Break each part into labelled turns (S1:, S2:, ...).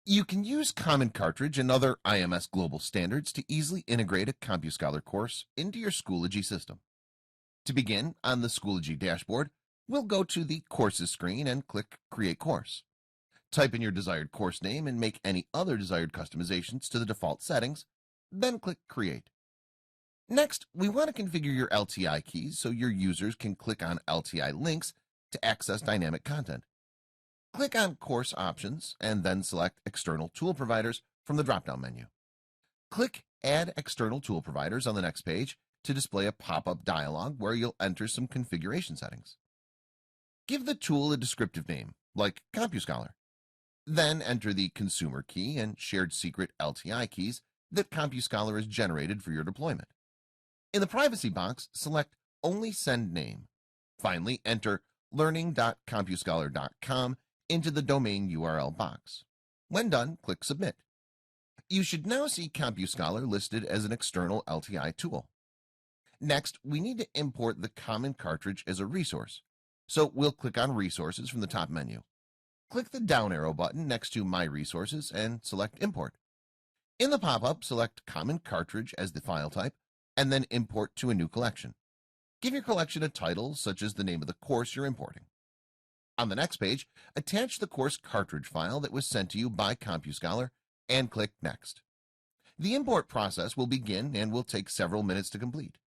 S1: You can use Common Cartridge and other IMS global standards to easily integrate a CompuScholar course into your Schoology system. To begin, on the Schoology dashboard, we'll go to the Courses screen and click Create Course. Type in your desired course name and make any other desired customizations to the default settings, then click Create. Next, we want to configure your LTI keys so your users can click on LTI links to access dynamic content. Click on Course Options and then select External Tool Providers from the drop-down menu. Click Add External Tool Providers on the next page to display a pop-up dialog where you'll enter some configuration settings. Give the tool a descriptive name, like CompuScholar. Then enter the consumer key and shared secret LTI keys that CompuScholar has generated for your deployment. In the privacy box, select Only Send Name. Finally, enter learning.compuscholar.com into the domain URL box. When done, click Submit. You should now see CompuScholar listed as an external LTI tool. Next, we need to import the Common Cartridge as a resource, so we'll click on Resources from the top menu. Click the down arrow button next to My Resources and select Import. In the pop-up, select Common Cartridge as the file type, and then import to a new collection. Give your collection a title such as the name of the course you're importing. On the next page, attach the course cartridge file that was sent to you by CompuScholar and click Next. The import process will begin and will take several minutes to complete.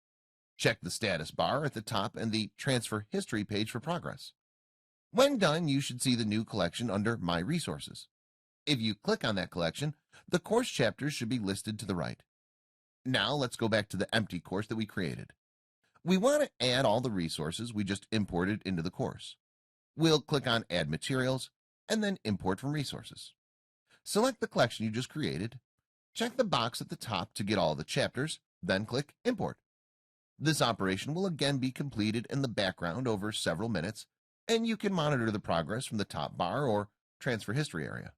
S1: Check the status bar at the top and the Transfer History page for progress. When done, you should see the new collection under My Resources. If you click on that collection, the course chapters should be listed to the right. Now let's go back to the empty course that we created. We want to add all the resources we just imported into the course. We'll click on Add Materials and then Import from Resources. Select the collection you just created. Check the box at the top to get all the chapters, then click Import. This operation will again be completed in the background over several minutes, and you can monitor the progress from the top bar or Transfer History area.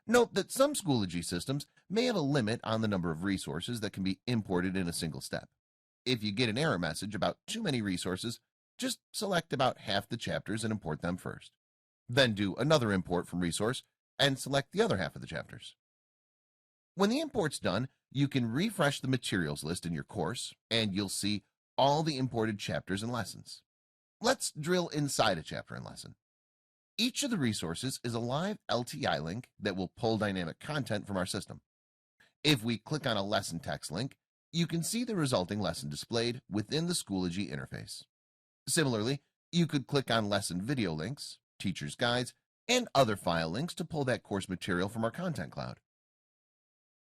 S1: Note that some Schoology systems may have a limit on the number of resources that can be imported in a single step. If you get an error message about too many resources, just select about half the chapters and import them first. Then do another import from resource and select the other half of the chapters. When the import's done, you can refresh the materials list in your course, and you'll see all the imported chapters and lessons. Let's drill inside a chapter and lesson. Each of the resources is a live LTI link that will pull dynamic content from our system. If we click on a lesson text link, you can see the resulting lesson displayed within the Schoology interface. Similarly, you could click on lesson video links, teacher's guides, and other file links to pull that course material from our content cloud.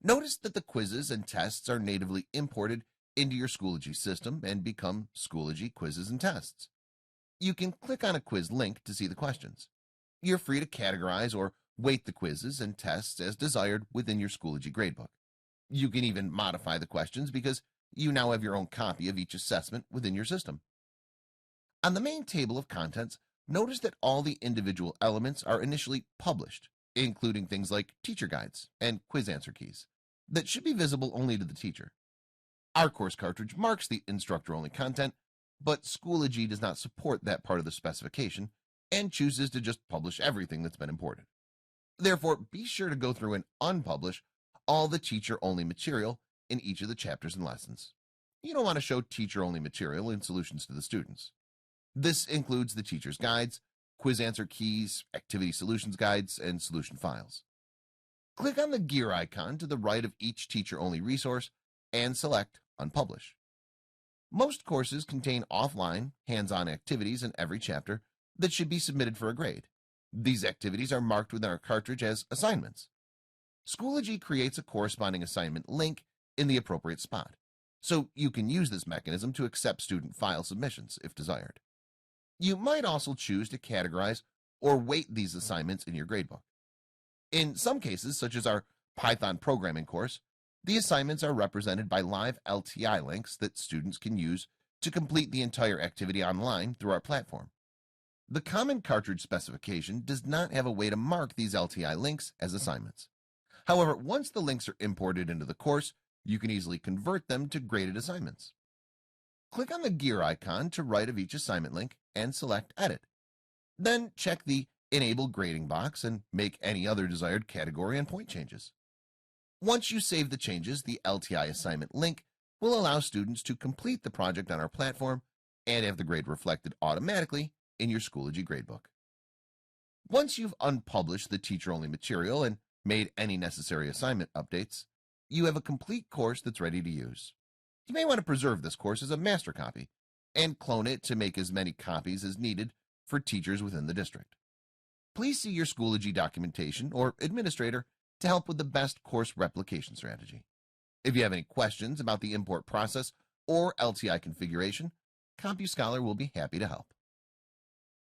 S1: Notice that the quizzes and tests are natively imported into your Schoology system and become Schoology quizzes and tests. You can click on a quiz link to see the questions. You're free to categorize or weight the quizzes and tests as desired within your Schoology gradebook. You can even modify the questions because you now have your own copy of each assessment within your system. On the main table of contents, notice that all the individual elements are initially published, including things like teacher guides and quiz answer keys that should be visible only to the teacher. Our course cartridge marks the instructor-only content, but Schoology does not support that part of the specification and chooses to just publish everything that's been imported. Therefore, be sure to go through and unpublish all the teacher-only material in each of the chapters and lessons. You don't want to show teacher-only material in solutions to the students. This includes the teacher's guides, quiz answer keys, activity solutions guides, and solution files. Click on the gear icon to the right of each teacher-only resource and select Unpublish. Most courses contain offline, hands-on activities in every chapter that should be submitted for a grade. These activities are marked within our cartridge as assignments. Schoology creates a corresponding assignment link in the appropriate spot, so you can use this mechanism to accept student file submissions if desired. You might also choose to categorize or weight these assignments in your gradebook. In some cases, such as our Python programming course, the assignments are represented by live LTI links that students can use to complete the entire activity online through our platform. The Common Cartridge specification does not have a way to mark these LTI links as assignments. However, once the links are imported into the course, you can easily convert them to graded assignments. Click on the gear icon to right of each assignment link and select Edit. Then check the enable grading box, and make any other desired category and point changes. Once you save the changes, the LTI assignment link will allow students to complete the project on our platform and have the grade reflected automatically in your Schoology gradebook. Once you've unpublished the teacher-only material and made any necessary assignment updates, you have a complete course that's ready to use. You may want to preserve this course as a master copy and clone it to make as many copies as needed for teachers within the district. Please see your Schoology documentation or administrator to help with the best course replication strategy. If you have any questions about the import process or LTI configuration, CompuScholar will be happy to help.